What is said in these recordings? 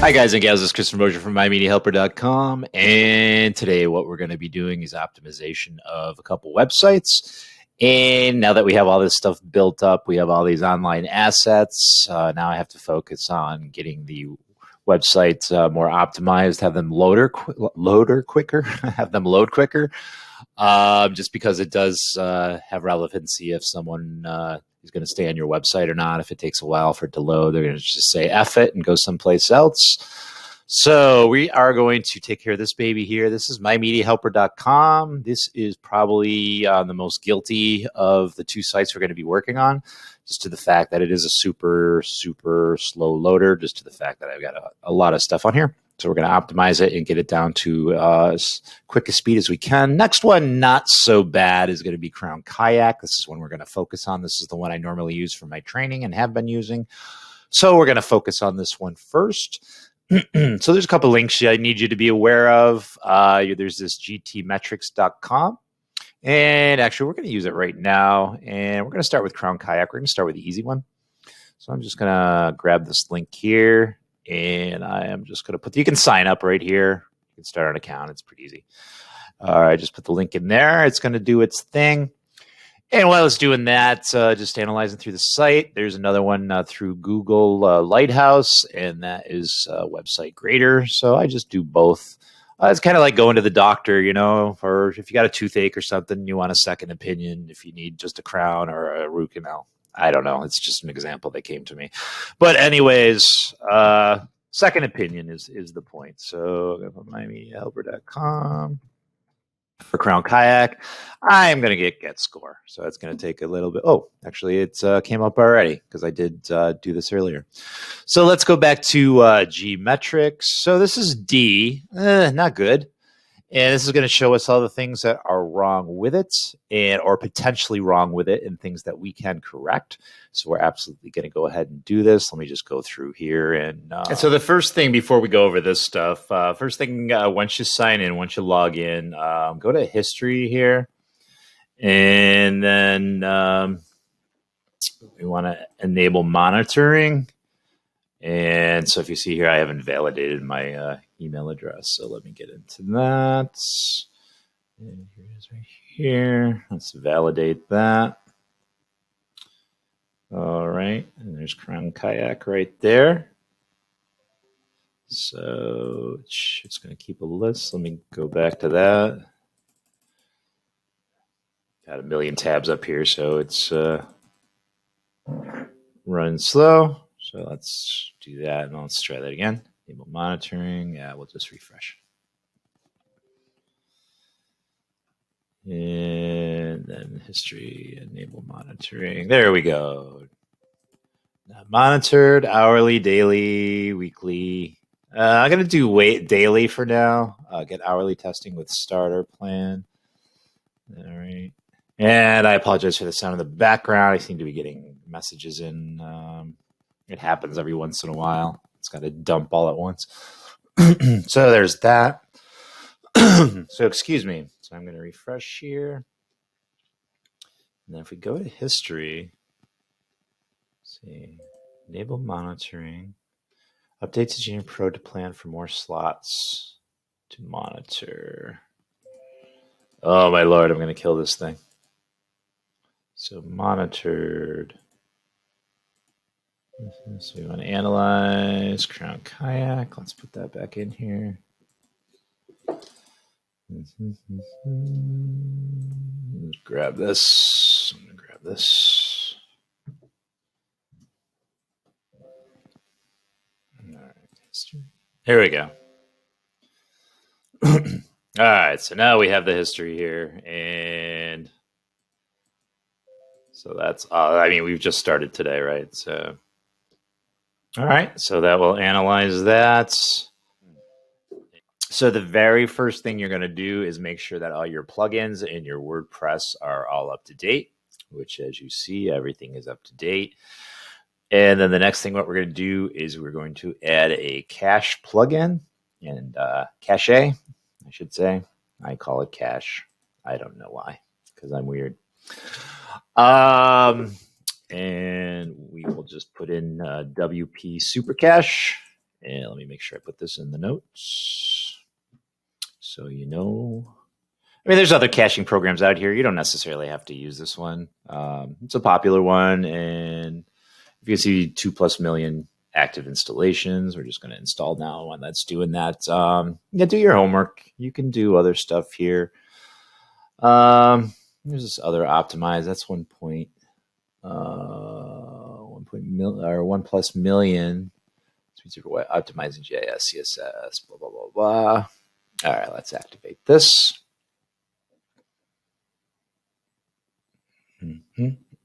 Hi guys and gals, this is Chris Mosier from MyMediaHelper.com, and today what we're going to be doing is optimization of a couple websites. And now that we have all this stuff built up, we have all these online assets, now I have to focus on getting the websites more optimized, have them load quicker, have them load quicker, just because it does have relevancy if someone is going to stay on your website or not. If it takes a while for it to load, they're going to just say F it and go someplace else. So we are going to take care of this baby here. This is MyMediaHelper.com. This is probably the most guilty of the two sites we're going to be working on, just to the fact that it is a super, super slow loader, just to the fact that I've got a lot of stuff on here. So we're going to optimize it and get it down to as quick a speed as we can. Next one, not so bad, is going to be Krown Kayak. This is one we're going to focus on. This is the one I normally use for my training and have been using. So we're going to focus on this one first. So there's a couple links I need you to be aware of. There's this GTmetrix.com. And actually, we're going to use it right now. And we're going to start with Krown Kayak. We're going to start with the easy one. So I'm just going to grab this link here. And I am just going to put, you can sign up right here. You can start an account. It's pretty easy. All right, just put the link in there. It's going to do its thing. And while it's doing that, just analyzing through the site, there's another one through Google Lighthouse, and that is Website Grader. So I just do both. It's kind of like going to the doctor, you know, or if you got a toothache or something, you want a second opinion, if you need just a crown or a root canal. I don't know. It's just an example that came to me. But anyways, second opinion is the point. So I'm going to put MyMediaHelper.com. For Krown Kayak, I'm going to get score. So it's going to take a little bit. Oh, actually, it came up already because I did do this earlier. So let's go back to GTmetrix. So this is D, not good. And this is going to show us all the things that are wrong with it and or potentially wrong with it and things that we can correct. So we're absolutely going to go ahead and do this. Let me just go through here. And so the first thing before we go over this stuff, first thing, once you sign in, once you log in, go to history here. And then we want to enable monitoring. And so if you see here, I haven't validated my email address. So let me get into that. And here it is right here. Let's validate that. All right. And there's Krown Kayak right there. So it's going to keep a list. Let me go back to that. Got a million tabs up here, so it's running slow. So let's do that, and let's try that again. Enable monitoring. Yeah, we'll just refresh. And then history, enable monitoring. There we go. Not monitored, hourly, daily, weekly. I'm going to do daily for now. Get hourly testing with starter plan. All right. And I apologize for the sound in the background. I seem to be getting messages in. It happens every once in a while. It's got to dump all at once. So there's that. So excuse me. So I'm going to refresh here. And then if we go to history, see, enable monitoring, update to GeneratePress Pro to plan for more slots to monitor. Oh my Lord, I'm going to kill this thing. So monitored. So we want to analyze Krown Kayak. Let's put that back in here. Let's grab this. I'm going to grab this. All right. Here we go. All right. So now we have the history here. And so that's, I mean, we've just started today, right? So. All right, so that will analyze that. So the very first thing you're going to do is make sure that all your plugins and your WordPress are all up to date, which as you see, everything is up to date. And then the next thing what we're going to do is we're going to add a cache plugin and cache, I should say. I call it cache. I don't know why, because I'm weird. And we will just put in WP Super Cache, And let me make sure I put this in the notes so you know. I mean, there's other caching programs out here. You don't necessarily have to use this one. It's a popular one, and if you can see 2+ million active installations, we're just going to install now one that's doing that. Yeah, do your homework. You can do other stuff here. There's this other optimize. That's 1+ million. Optimizing JS, CSS, blah, blah, blah, blah. All right, let's activate this.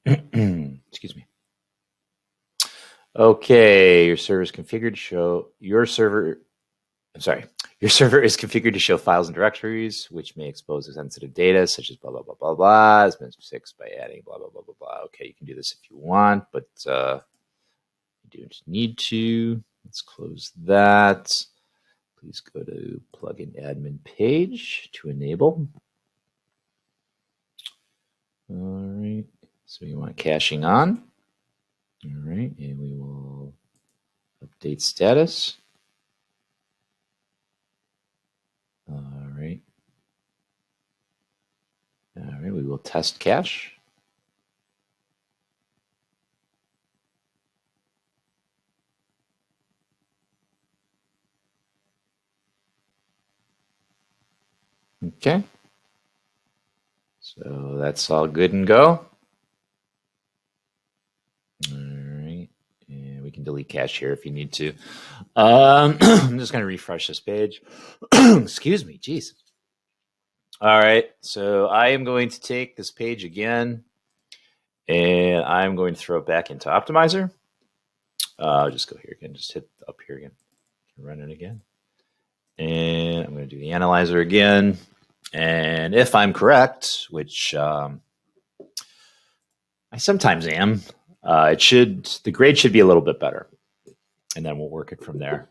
Excuse me. Okay, your server is configured to show your server is configured to show files and directories, which may expose sensitive data, such as blah, blah, blah, blah, blah. It's been fixed by adding blah, blah, blah, blah, blah. Okay, you can do this if you want, but you do just need to. Let's close that. Please go to plugin admin page to enable. All right, so you want caching on. All right, and we will update status. All right, we will test cache. Okay, so that's all good and go. All right, and we can delete cache here if you need to. I'm just going to refresh this page. Excuse me, geez. All right, so I am going to take this page again, and I'm going to throw it back into Optimizer. Just go here again, just hit up here again, run it again. And I'm going to do the analyzer again. And if I'm correct, which I sometimes am, the grade should be a little bit better. And then we'll work it from there.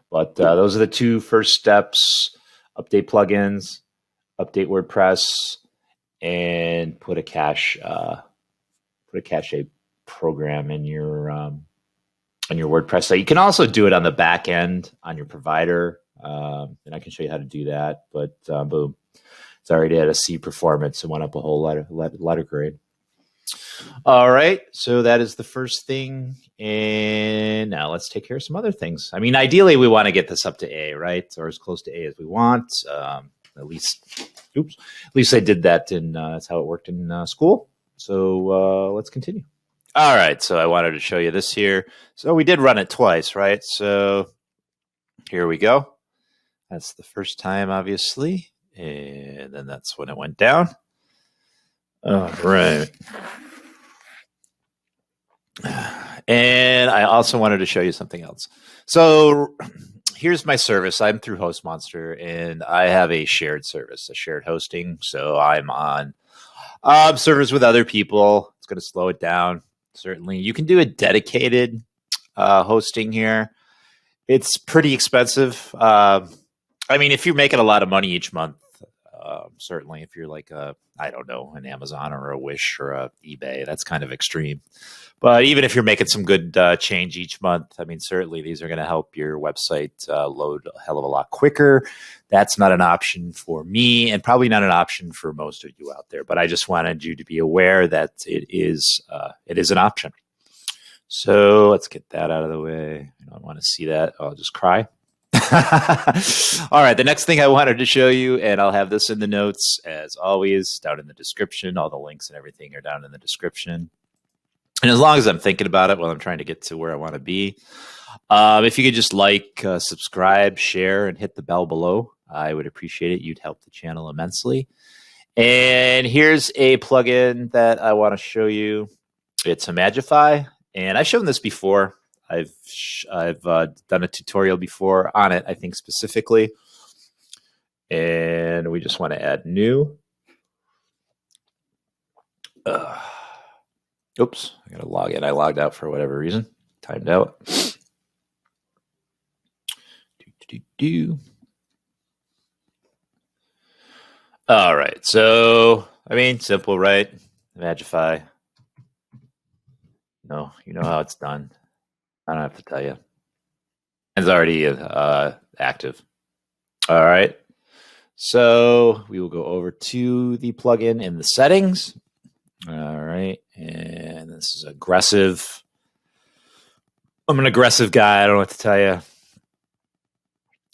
But those are the two first steps: update plugins, update WordPress, and put a cache program in your on your WordPress site. You can also do it on the back end on your provider, and I can show you how to do that. But boom, it's already at a C performance and went up a whole letter grade. All right, so that is the first thing, and now let's take care of some other things. I mean, ideally, we want to get this up to A, right, or as close to A as we want. At least I did that, and that's how it worked in school. So let's continue. All right, so I wanted to show you this here. So we did run it twice, right? So here we go. That's the first time, obviously, and then that's when it went down. All right. And I also wanted to show you something else. So here's my service. I'm through HostMonster, and I have a shared service, a shared hosting. So I'm on servers with other people. It's going to slow it down. Certainly, you can do a dedicated hosting here. It's pretty expensive. I mean, if you're making a lot of money each month, certainly if you're like I don't know, an Amazon or a Wish or a eBay, that's kind of extreme. But even if you're making some good change each month, I mean, certainly these are going to help your website load a hell of a lot quicker. That's not an option for me, and probably not an option for most of you out there. But I just wanted you to be aware that it is an option. So let's get that out of the way. I don't want to see that. I'll just cry. All right, the next thing I wanted to show you, and I'll have this in the notes as always, down in the description. All the links and everything are down in the description. And as long as I'm thinking about it while I'm trying to get to where I want to be, if you could just like, subscribe, share, and hit the bell below, I would appreciate it. You'd help the channel immensely. And here's a plugin that I want to show you. It's Imagify, and I've shown this before. I've done a tutorial before on it, I think specifically. And we just want to add new. Oops, I got to log in. I logged out for whatever reason. Timed out. All right, so, I mean, simple, right? Imagify. No, you know how it's done. I don't have to tell you. It's already active. All right. So we will go over to the plugin in the settings. All right. And this is aggressive. I'm an aggressive guy. I don't know what to tell you.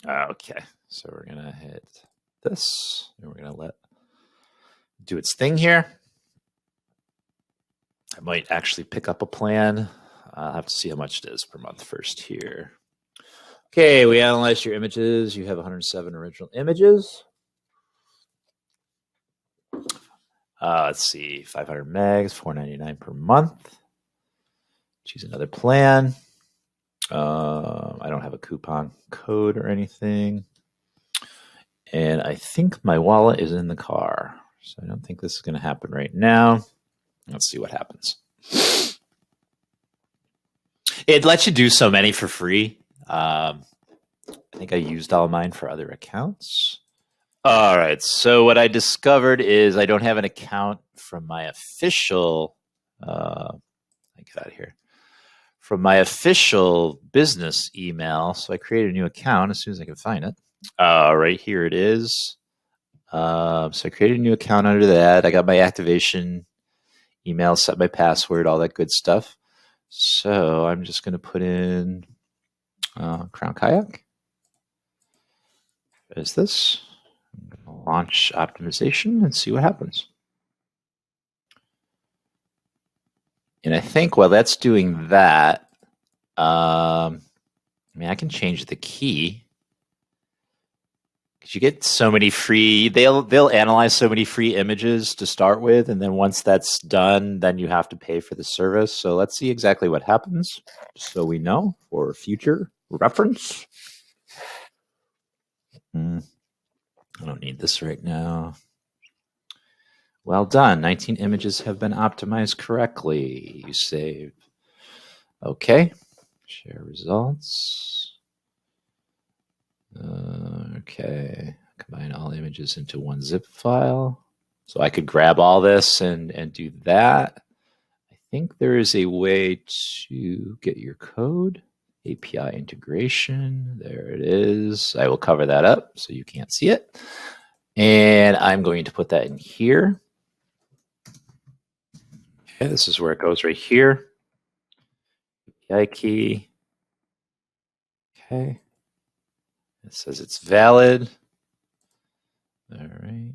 Okay. So we're going to hit this, and we're going to let it do its thing here. I might actually pick up a plan. I'll have to see how much it is per month first here. Okay, we analyzed your images. You have 107 original images. Let's see, 500 megs, $4.99 per month. Choose another plan. I don't have a coupon code or anything. And I think my wallet is in the car. So I don't think this is going to happen right now. Let's see what happens. It lets you do so many for free. I think I used all mine for other accounts. All right. So what I discovered is I don't have an account from my official. I get out of here. From my official business email. So I created a new account as soon as I can find it. Right here it is. So I created a new account under that. I got my activation email, set my password, all that good stuff. So I'm just going to put in Krown Kayak. Is this? I'm going to launch optimization and see what happens. And I think while that's doing that, I mean, I can change the key. Because you get so many free, they'll analyze so many free images to start with, and then once that's done, then you have to pay for the service. So let's see exactly what happens, so we know for future reference. I don't need this right now. Well done. 19 images have been optimized correctly. You save. Okay. Share results. Okay. Combine all images into one zip file. So I could grab all this and do that. I think there is a way to get your code. API integration. There it is. I will cover that up so you can't see it. And I'm going to put that in here. Okay, this is where it goes right here. API key. Okay. It says it's valid. All right.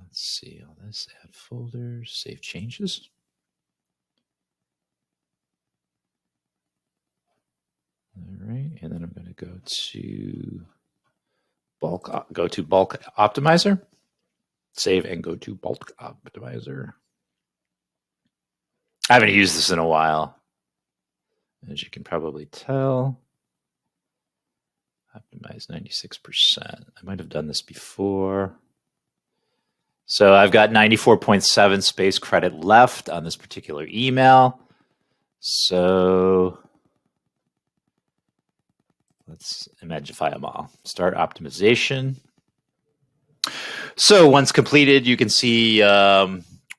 Let's see all this. Add folders, save changes. All right. And then I'm going to go to bulk optimizer. Save and go to bulk optimizer. I haven't used this in a while, as you can probably tell. Optimize 96%. I might have done this before. So I've got 94.7 space credit left on this particular email. So let's imagify them all. Start optimization. So once completed, you can see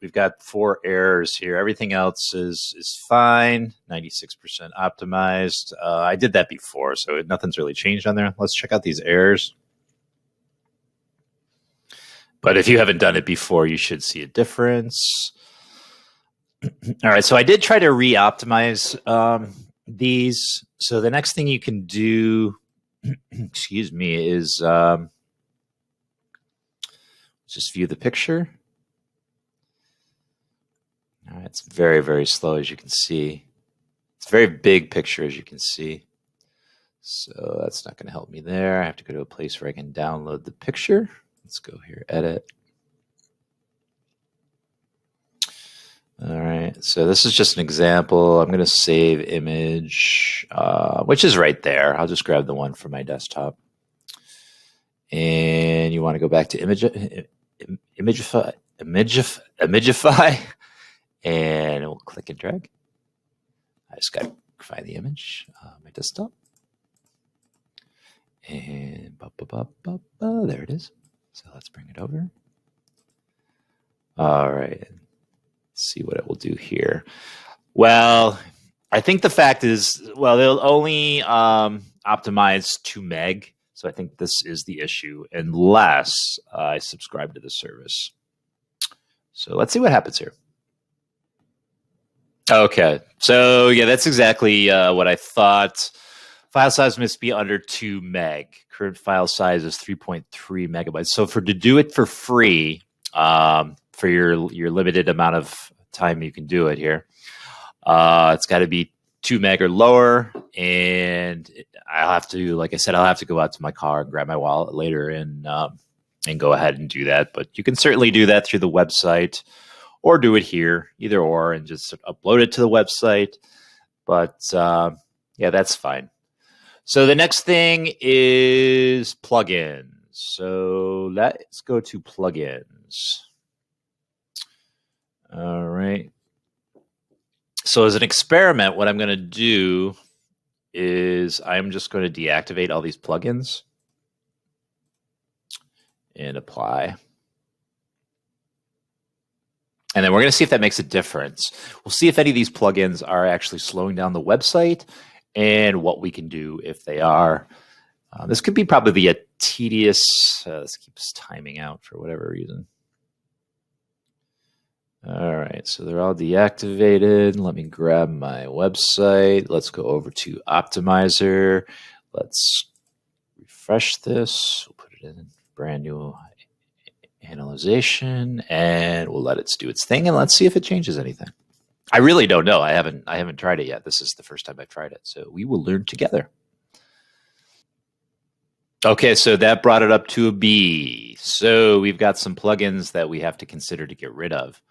we've got 4 errors here. Everything else is fine. 96% optimized. I did that before, so nothing's really changed on there. Let's check out these errors. But if you haven't done it before, you should see a difference. All right, so I did try to re-optimize these. So the next thing you can do, excuse me, is just view the picture. All right, it's very, very slow, as you can see. It's a very big picture, as you can see. So that's not going to help me there. I have to go to a place where I can download the picture. Let's go here, edit. All right, so this is just an example. I'm going to save image, which is right there. I'll just grab the one from my desktop. And you want to go back to Imagify, and we'll click and drag. I just got to find the image on my desktop. And there it is. So let's bring it over. All right. Let's see what it will do here. Well, I think the fact is, well, they'll only optimized to meg. So I think this is the issue, unless I subscribe to the service. So let's see what happens here. Okay, so yeah, that's exactly what I thought. File size must be under 2 meg. Current file size is 3.3 megabytes. So to do it for free, for your limited amount of time you can do it here, it's got to be 2 meg or lower, and I'll have to, like I said, I'll have to go out to my car and grab my wallet later and go ahead and do that. But you can certainly do that through the website, or do it here, either or, and just upload it to the website. But yeah, that's fine. So the next thing is plugins. So let's go to plugins. All right. So as an experiment, what I'm going to do is I'm just going to deactivate all these plugins and apply. And then we're going to see if that makes a difference. We'll see if any of these plugins are actually slowing down the website and what we can do if they are. This could be probably a tedious, this keeps timing out for whatever reason. All right, so they're all deactivated. Let me grab my website. Let's go over to Optimizer. Let's refresh this. We'll put it in brand new analyzation, and we'll let it do its thing, and let's see if it changes anything. I really don't know. I haven't tried it yet. This is the first time I've tried it, so we will learn together. Okay, so that brought it up to a B. So we've got some plugins that we have to consider to get rid of.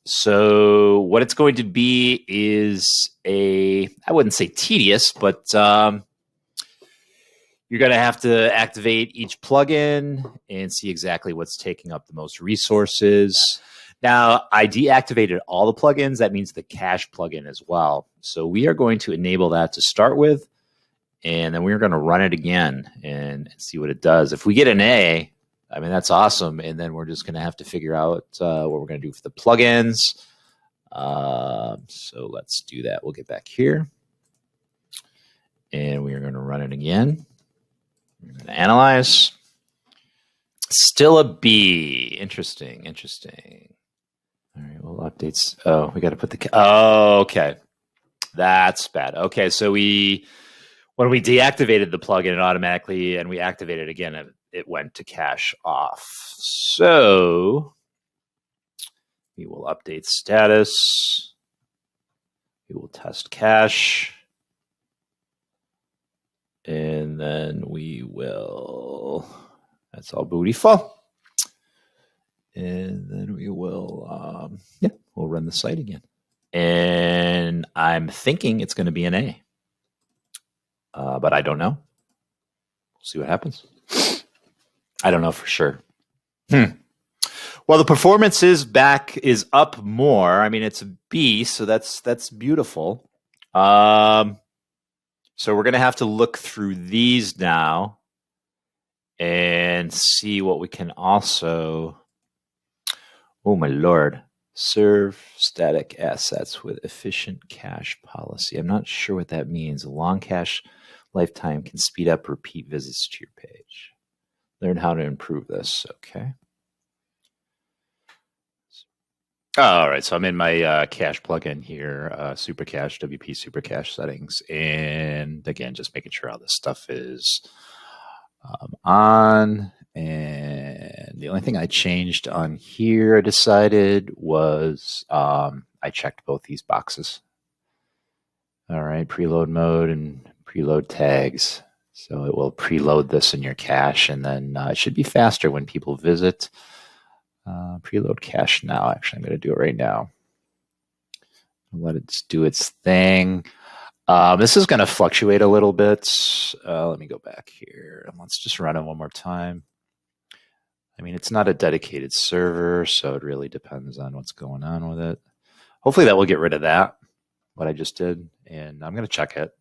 So what it's going to be is I wouldn't say tedious, but you're going to have to activate each plugin and see exactly what's taking up the most resources. Now, I deactivated all the plugins. That means the cache plugin as well. So we are going to enable that to start with, and then we're going to run it again and see what it does. If we get an A, I mean, that's awesome. And then we're just going to have to figure out what we're going to do for the plugins. So let's do that. We'll get back here, and we are going to run it again. We're going to analyze. Still a B. Interesting. All right, well, updates. Oh, we got to put the. Oh, okay. That's bad. Okay, so when we deactivated the plugin, it automatically, and we activated it again, it went to cache off. So we will update status. We will test cache. And then we will, that's all beautiful. And then we will, we'll run the site again. And I'm thinking it's going to be an A. But I don't know. We'll see what happens. I don't know for sure. Well, the performance is up more. I mean, it's a B, so that's beautiful. So we're going to have to look through these now and see what we can also. Oh my Lord. Serve static assets with efficient cache policy. I'm not sure what that means. A long cache lifetime can speed up repeat visits to your page. Learn how to improve this. Okay. All right, so I'm in my cache plugin here, Super Cache, WP Super Cache settings. And again, just making sure all this stuff is on. And the only thing I changed on here, I decided, was I checked both these boxes. All right, preload mode and preload tags. So it will preload this in your cache, and then it should be faster when people visit. Preload cache now. Actually, I'm going to do it right now. Let it do its thing. This is going to fluctuate a little bit. Let me go back here. Let's just run it one more time. I mean, it's not a dedicated server, so it really depends on what's going on with it. Hopefully that will get rid of that, what I just did. And I'm going to check it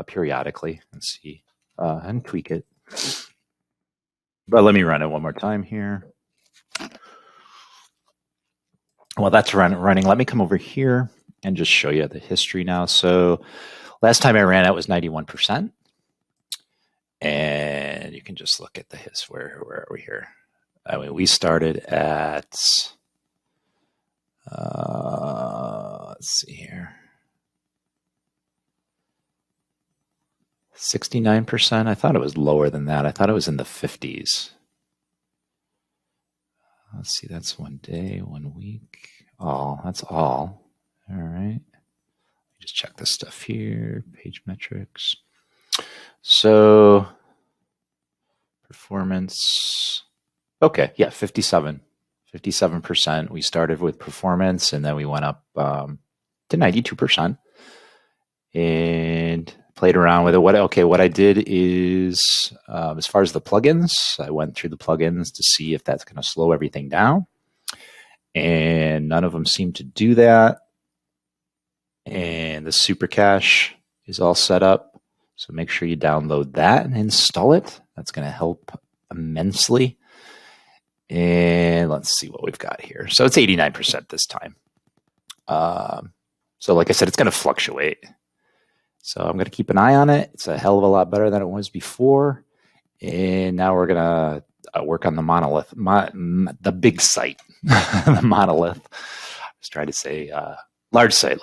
periodically and see and tweak it. But let me run it one more time here. Well, that's running. Let me come over here and just show you the history now. So Last time I ran it was 91%. And you can just look at the where are we here? I mean, we started at, let's see here, 69%. I thought it was lower than that. I thought it was in the 50s. Let's see, that's 1 day, 1 week. All, that's all. All right. Just check this stuff here, PageSpeed. So performance, okay, yeah, 57%. We started with performance and then we went up to 92% and played around with it. What I did is, as far as the plugins, I went through the plugins to see if that's going to slow everything down. And none of them seem to do that. And the super cache is all set up. So make sure you download that and install it. That's going to help immensely. And let's see what we've got here. So it's 89% this time. So like I said, it's going to fluctuate. So I'm going to keep an eye on it. It's a hell of a lot better than it was before. And now we're going to work on the monolith, the big site, the monolith. I was trying to say large site.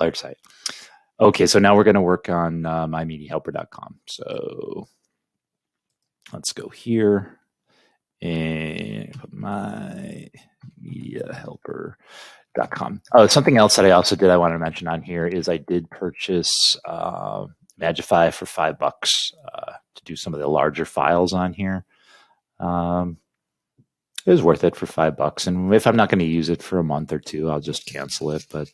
Okay, so now we're going to work on mymediahelper.com. So let's go here and put mymediahelper.com. Oh, something else that I also did I want to mention on here is I did purchase Magify for $5 to do some of the larger files on here. It was worth it for $5. And if I'm not going to use it for a month or two, I'll just cancel it. But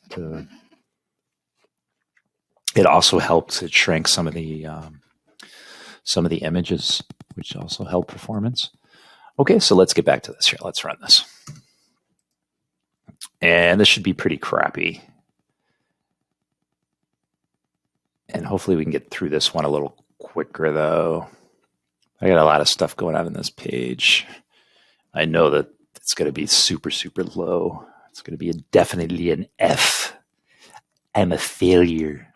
it also helps. It shrinks some of the images, which also help performance. Okay, so let's get back to this here. Let's run this. And this should be pretty crappy. And hopefully we can get through this one a little quicker, though. I got a lot of stuff going on in this page. I know that it's going to be super, super low. It's going to be definitely an F. I'm a failure.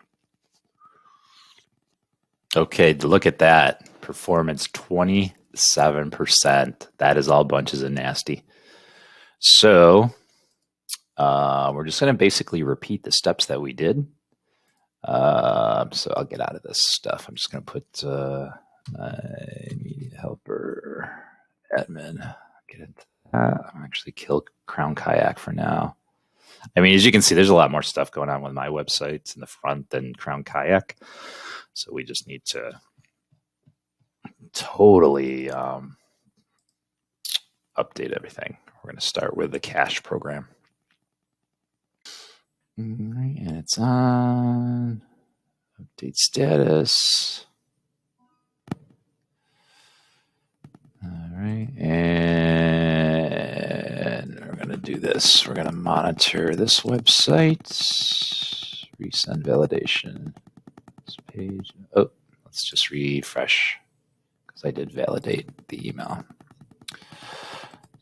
Okay, look at that. Performance 27%. That is all bunches of nasty. So we're just going to basically repeat the steps that we did. So I'll get out of this stuff. I'm just going to put my media helper admin. Get into that. I'll actually kill Krown Kayak for now. I mean, as you can see, there's a lot more stuff going on with my websites in the front than Krown Kayak. So we just need to totally update everything. We're going to start with the cache program. All right, and it's on. Update status. All right, and we're going to do this. We're going to monitor this website. Resend validation. This page. Oh, let's just refresh because I did validate the email.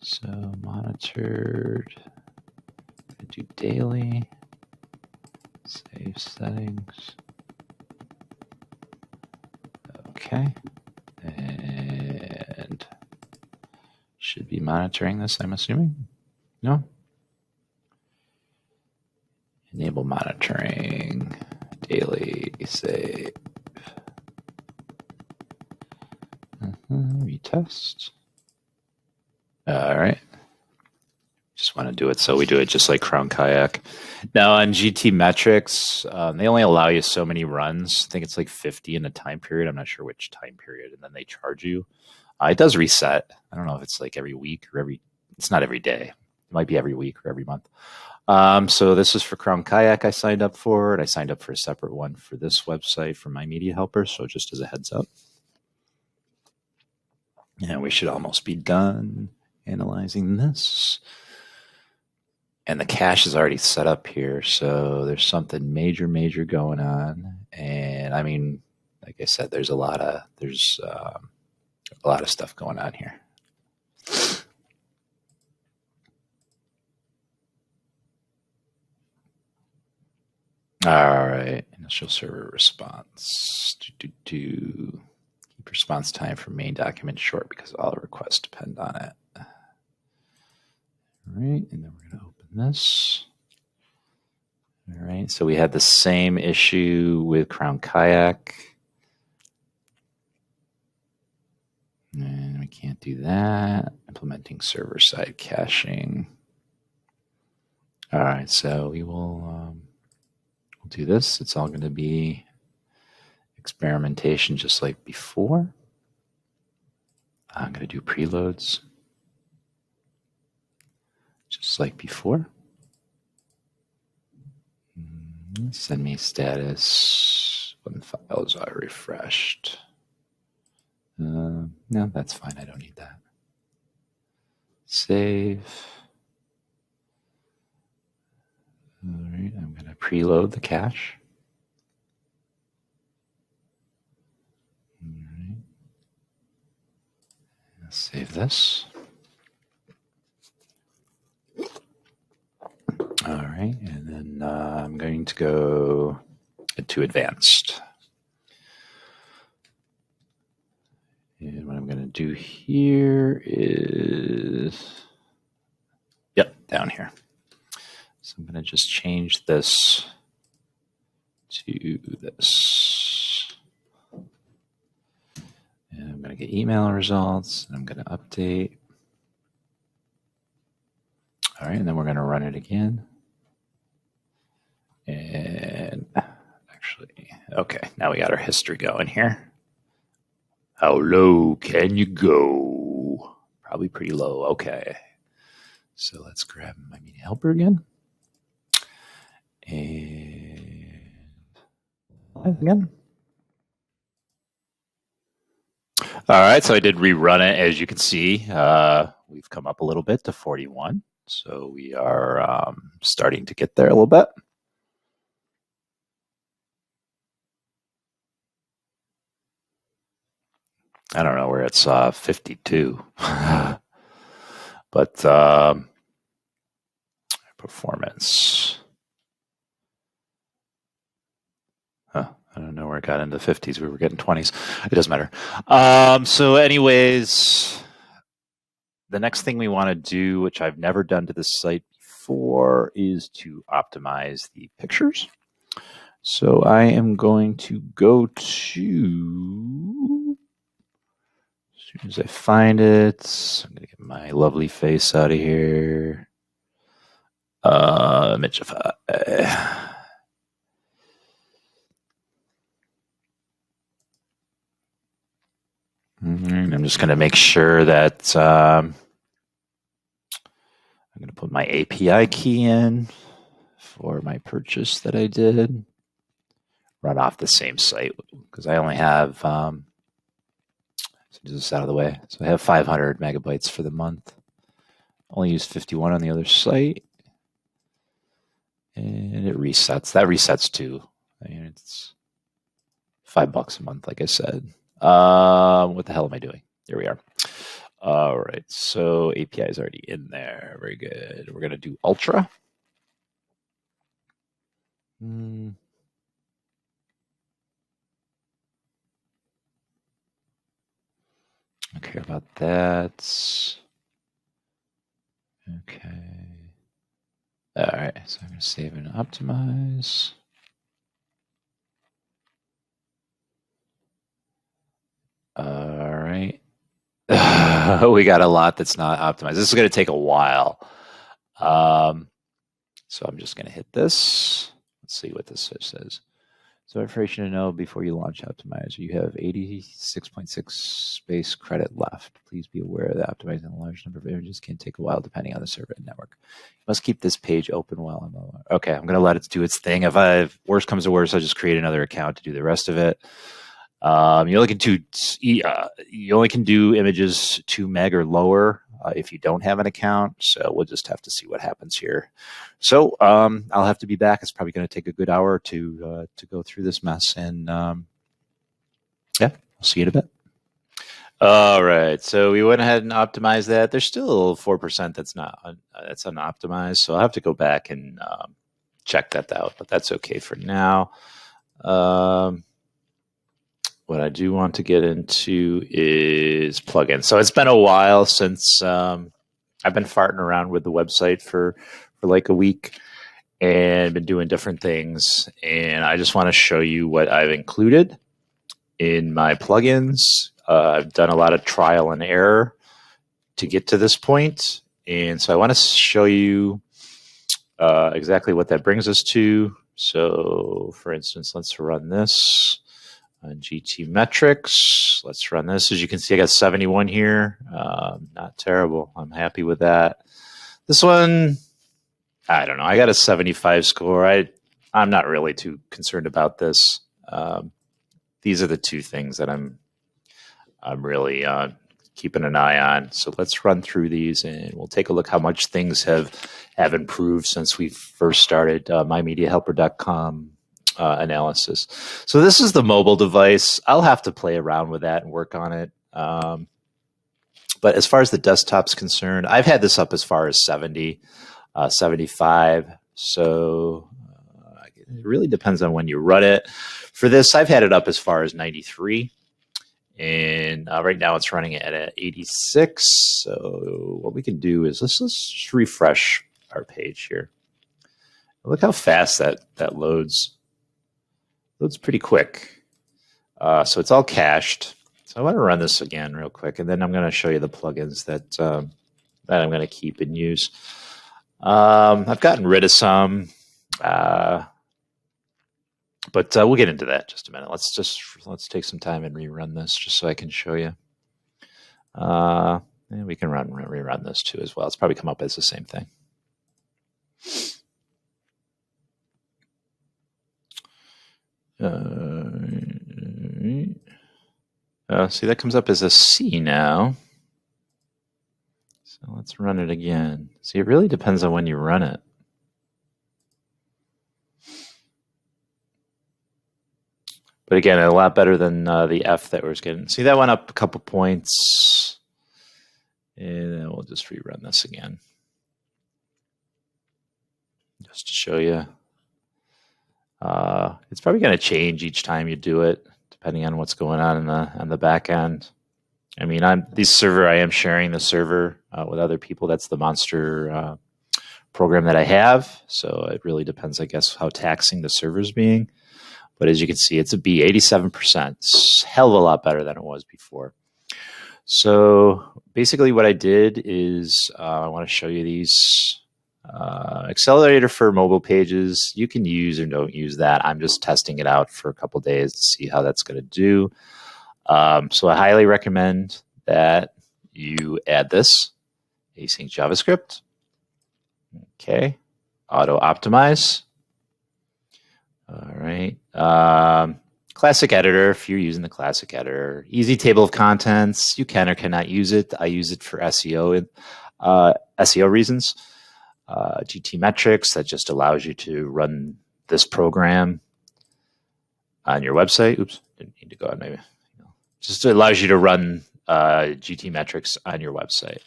So monitored. Do daily. Save settings. Okay. And should be monitoring this, I'm assuming. No? Enable monitoring. Daily save. Retest. All right. Just want to do it so we do it just like Krown Kayak. Now on GTmetrix, they only allow you so many runs. I think it's like 50 in a time period. I'm not sure which time period. And then they charge you. It does reset. I don't know if it's like every week or it's not every day. It might be every week or every month. So this is for Krown Kayak I signed up for. And I signed up for a separate one for this website for My Media Helper. So just as a heads up. And we should almost be done analyzing this. And the cache is already set up here, so there's something major going on. And I mean, like I said, there's a lot of stuff going on here. All right, initial server response. Keep response time for main document short because all requests depend on it. All right, and then we're going to open this. All right, so we had the same issue with Krown Kayak. And we can't do that. Implementing server-side caching. All right, so we will we'll do this. It's all going to be experimentation just like before. I'm going to do preloads just like before. Send me status when files are refreshed. No, that's fine. I don't need that. Save. All right, I'm going to preload the cache. All right. Save this. All right, and then I'm going to go to advanced. And what I'm going to do here is, yep, down here. So I'm going to just change this to this. And I'm going to get email results, and I'm going to update. All right, and then we're going to run it again. And actually, okay, now we got our history going here. How low can you go? Probably pretty low. Okay. So let's grab my media helper again. And live again. All right, so I did rerun it. As you can see, we've come up a little bit to 41. So we are starting to get there a little bit. I don't know where it's 52. But performance. I don't know where it got into 50s. We were getting 20s. It doesn't matter. So anyways, the next thing we want to do, which I've never done to this site before, is to optimize the pictures. So I am going to go to, as soon as I find it, I'm going to get my lovely face out of here. Imagify. I'm just going to make sure that I'm going to put my API key in for my purchase that I did. Run off the same site because I only have, so do this out of the way. So I have 500 megabytes for the month. Only used 51 on the other site. And it resets. That resets too. I mean, it's $5 a month, like I said. What the hell am I doing? Here we are. All right, so API is already in there. Very good. We're going to do Ultra. Don't care about that. Okay. All right, so I'm going to save and optimize. All right. We got a lot that's not optimized. This is going to take a while. So I'm just going to hit this. Let's see what this says. So information to know before you launch Optimizer. You have 86.6 space credit left. Please be aware that optimizing a large number of images can take a while depending on the server and network. You must keep this page open while I'm on. Okay, I'm going to let it do its thing. If worst comes to worst, I'll just create another account to do the rest of it. You only can do images 2 meg or lower if you don't have an account. So we'll just have to see what happens here. So I'll have to be back. It's probably going to take a good hour to go through this mess. And yeah, I'll see you in a bit. All right, so we went ahead and optimized that. There's still 4% that's unoptimized. So I'll have to go back and check that out, but that's okay for now. What I do want to get into is plugins. So it's been a while since I've been farting around with the website for like a week and been doing different things. And I just want to show you what I've included in my plugins. I've done a lot of trial and error to get to this point. And so I want to show you exactly what that brings us to. So for instance, let's run this on GTmetrix. Let's run this. As you can see, I got 71 here. Not terrible. I'm happy with that. This one, I don't know. I got a 75 score. I'm not really too concerned about this. These are the two things that I'm really keeping an eye on. So let's run through these and we'll take a look how much things have improved since we first started MyMediaHelper.com analysis. So this is the mobile device. I'll have to play around with that and work on it. But as far as the desktop's concerned, I've had this up as far as 70, 75. So it really depends on when you run it. For this, I've had it up as far as 93. And right now it's running at 86. So what we can do is let's just refresh our page here. Look how fast that loads. Loads pretty quick. So it's all cached. So I want to run this again real quick, and then I'm going to show you the plugins that I'm going to keep and use. I've gotten rid of some, but we'll get into that in just a minute. Let's take some time and rerun this just so I can show you. And we can rerun this too as well. It's probably come up as the same thing. See, that comes up as a C now. So let's run it again. See, it really depends on when you run it. But again, a lot better than the F that we're getting. See, that went up a couple points. And then we'll just rerun this again. Just to show you. It's probably going to change each time you do it, depending on what's going on the back end. I mean, I am sharing the server with other people. That's the monster program that I have. So it really depends, I guess, how taxing the server's being. But as you can see, it's a B, 87%. It's a hell of a lot better than it was before. So basically what I did is I want to show you these accelerator for mobile pages. You can use or don't use that. I'm just testing it out for a couple days to see how that's going to do. So I highly recommend that you add this async JavaScript. Okay, auto optimize. All right. Classic editor, if you're using the classic editor. Easy table of contents, you can or cannot use it. I use it for SEO reasons. GTmetrix, that just allows you to run this program on your website. Oops, didn't need to go on maybe. Just allows you to run GTmetrix on your website.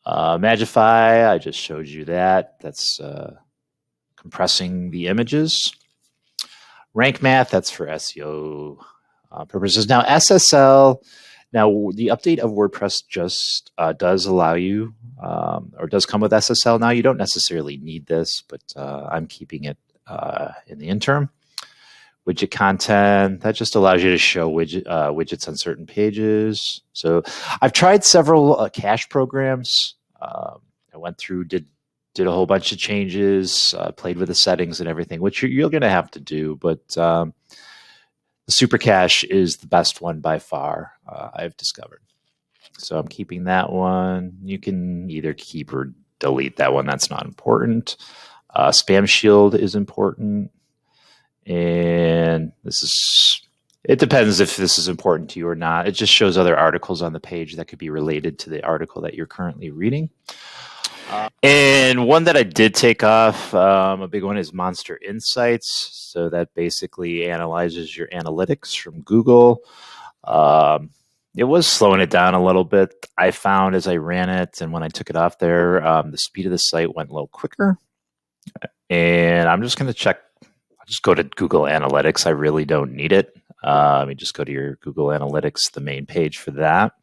Magify, I just showed you that. That's compressing the images. Rank math, that's for SEO purposes. Now SSL, now the update of WordPress just does allow you, or does come with SSL. Now you don't necessarily need this, but I'm keeping it in the interim. Widget content, that just allows you to show widgets on certain pages. So I've tried several cache programs. I went through, did a whole bunch of changes, played with the settings and everything, which you're going to have to do. But the super cache is the best one by far, I've discovered. So I'm keeping that one. You can either keep or delete that one. That's not important. Spam shield is important. And it depends if this is important to you or not. It just shows other articles on the page that could be related to the article that you're currently reading. And one that I did take off, a big one, is Monster Insights. So that basically analyzes your analytics from Google. It was slowing it down a little bit. I found as I ran it and when I took it off there, the speed of the site went a little quicker. And I'm just going to check. I'll just go to Google Analytics. I really don't need it. Let me just go to your Google Analytics, the main page for that.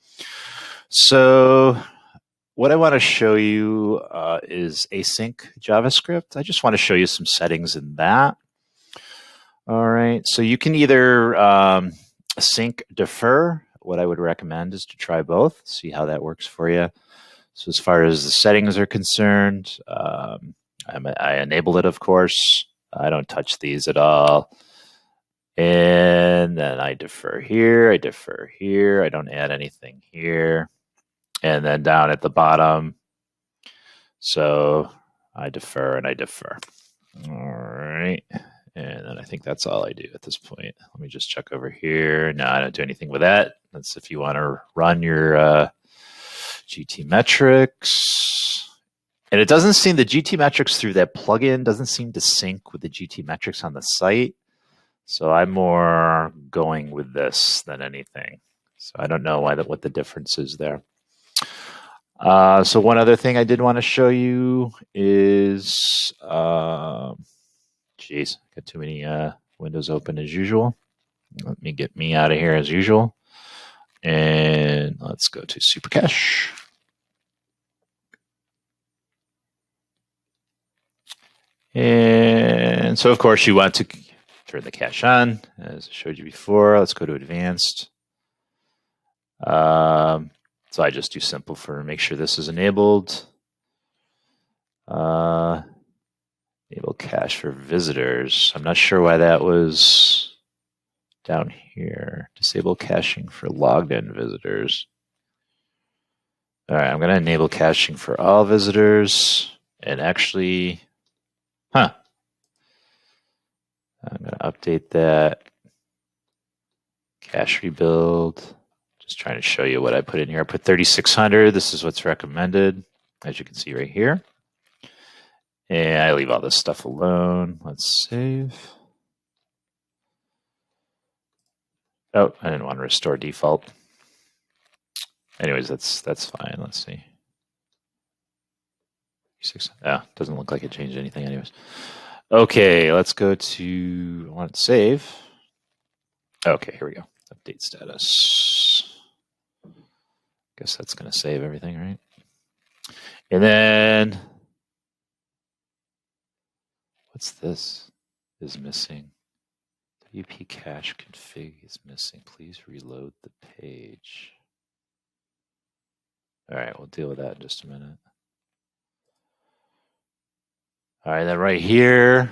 So what I want to show you is async JavaScript. I just want to show you some settings in that. All right. So you can either sync defer. What I would recommend is to try both, see how that works for you. So as far as the settings are concerned, I enable it, of course. I don't touch these at all. And then I defer here. I defer here. I don't add anything here. And then down at the bottom, so I defer and I defer. All right. And then I think that's all I do at this point. Let me just check over here. No, I don't do anything with that. That's if you want to run your GTmetrix. And it doesn't seem the GTmetrix through that plugin doesn't seem to sync with the GTmetrix on the site. So I'm more going with this than anything. So I don't know what the difference is there. So one other thing I did want to show you is, geez, got too many windows open as usual. Let me get me out of here as usual. And let's go to Super Cache. And so, of course, you want to turn the cache on, as I showed you before. Let's go to Advanced. So I just do simple for make sure this is enabled. Enable cache for visitors. I'm not sure why that was down here. Disable caching for logged in visitors. All right, I'm going to enable caching for all visitors. And actually, I'm going to update that. Cache rebuild. Just trying to show you what I put in here. I put 3600. This is what's recommended, as you can see right here. And I leave all this stuff alone. Let's save. Oh, I didn't want to restore default. Anyways, that's fine. Let's see. Doesn't look like it changed anything anyways. Okay, let's go to, I want to save. Okay, here we go. Update status. Guess that's going to save everything, right? And then, what's this? Is missing. WP cache config is missing. Please reload the page. All right, we'll deal with that in just a minute. All right, then right here.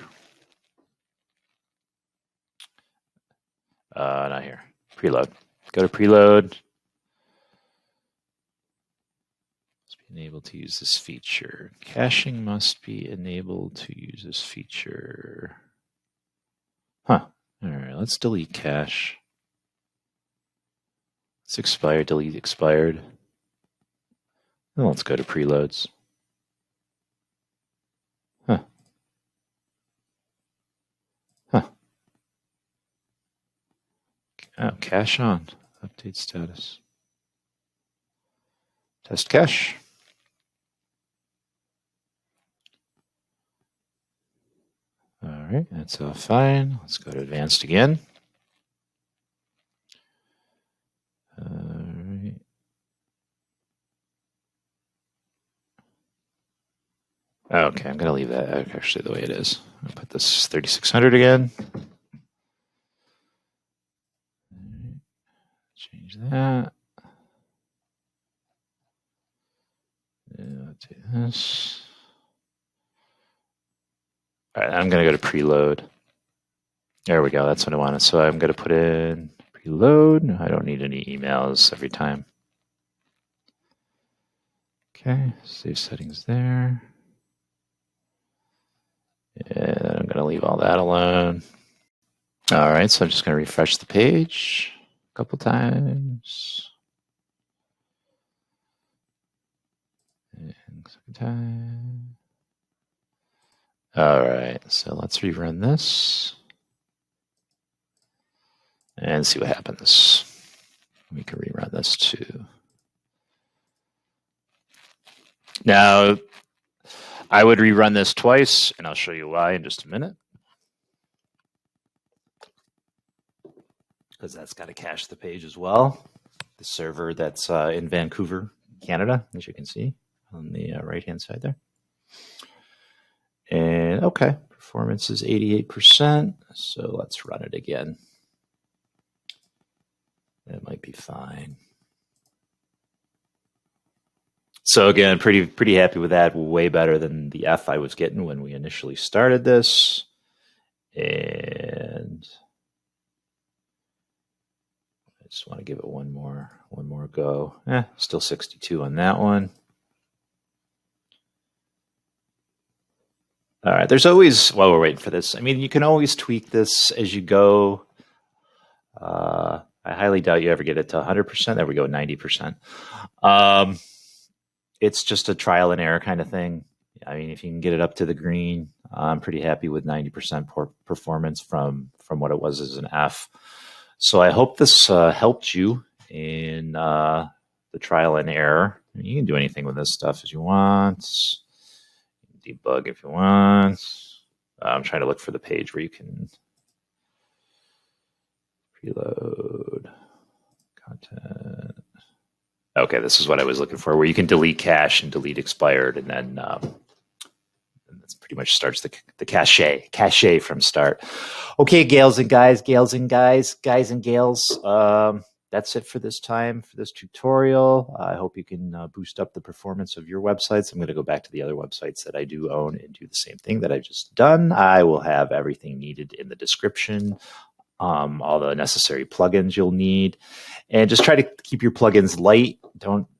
Not here. Preload. Go to preload. Must be enabled to use this feature. Caching must be enabled to use this feature. Huh. All right, let's delete cache. It's expired. Delete expired. And let's go to preloads. Oh, cache on. Update status. Test cache. All right, that's all fine. Let's go to advanced again. All right. Okay, I'm going to leave that actually the way it is. I'll put this 3600 again. Change that. Let's do this. All right, I'm going to go to preload. There we go. That's what I wanted. So I'm going to put in preload. I don't need any emails every time. Okay, save settings there. And I'm going to leave all that alone. All right, so I'm just going to refresh the page a couple times. And second time. All right, so let's rerun this and see what happens. We can rerun this too. Now, I would rerun this twice, and I'll show you why in just a minute. Because that's got to cache the page as well. The server that's in Vancouver, Canada, as you can see on the right-hand side there. And okay, performance is 88%. So let's run it again. That might be fine. So again, pretty happy with that. Way better than the F I was getting when we initially started this. And I just want to give it one more go. Still 62 on that one. All right, there's always, while we're waiting for this, I mean, you can always tweak this as you go. I highly doubt you ever get it to 100%. There we go, 90%. It's just a trial and error kind of thing. I mean, if you can get it up to the green, I'm pretty happy with 90% performance from what it was as an F. So I hope this helped you in the trial and error. You can do anything with this stuff as you want. Debug if you want. I'm trying to look for the page where you can preload content. Okay, this is what I was looking for, where you can delete cache and delete expired, and then that's pretty much starts the cache from start. Okay, gals and guys, guys and gals. That's it for this time, for this tutorial. I hope you can boost up the performance of your websites. I'm going to go back to the other websites that I do own and do the same thing that I've just done. I will have everything needed in the description, all the necessary plugins you'll need. And just try to keep your plugins light.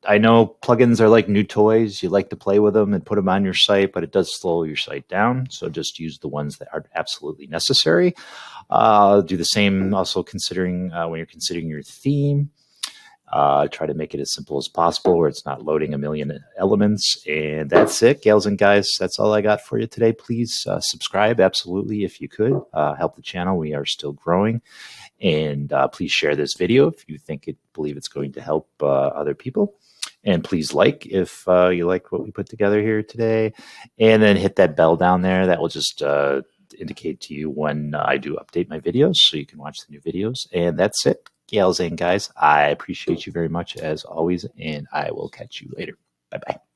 I know plugins are like new toys. You like to play with them and put them on your site, but it does slow your site down. So just use the ones that are absolutely necessary. Do the same also considering when you're considering your theme. Try to make it as simple as possible where it's not loading a million elements. And that's it, gals and guys. That's all I got for you today. Please subscribe, absolutely, if you could. Help the channel. We are still growing. And please share this video if you believe it's going to help other people. And please like if you like what we put together here today. And then hit that bell down there. That will just indicate to you when I do update my videos so you can watch the new videos. And that's it, gals and guys. I appreciate you very much as always, and I will catch you later. Bye-bye.